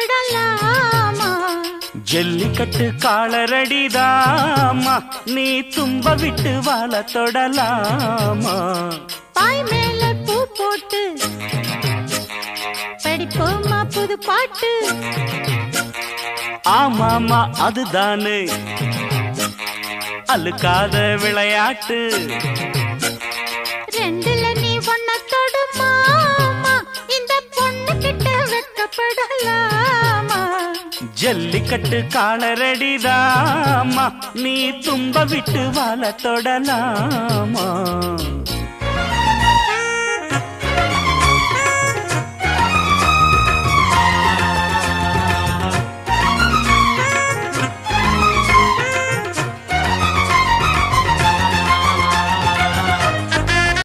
வெக்கப்படலாமா? ஜல்லிக்கட்டு காலரடிதாமா, நீ தும்ப விட்டு வாழ தொடலாமா? பாய் மேல பூ போட்டு படிப்போமா புது பாட்டு? ஆமாமா அதுதானே அழுக்காத விளையாட்டு. ரெண்டுல நீ ஒன்ன தொடுமாமா, இந்த பொண்ணு கிட்ட வெக்கப்படலாமா? ஜல்லிக்கட்டு காலரடிதாமா, நீ தும்ப விட்டு வாழ தொடலாமா?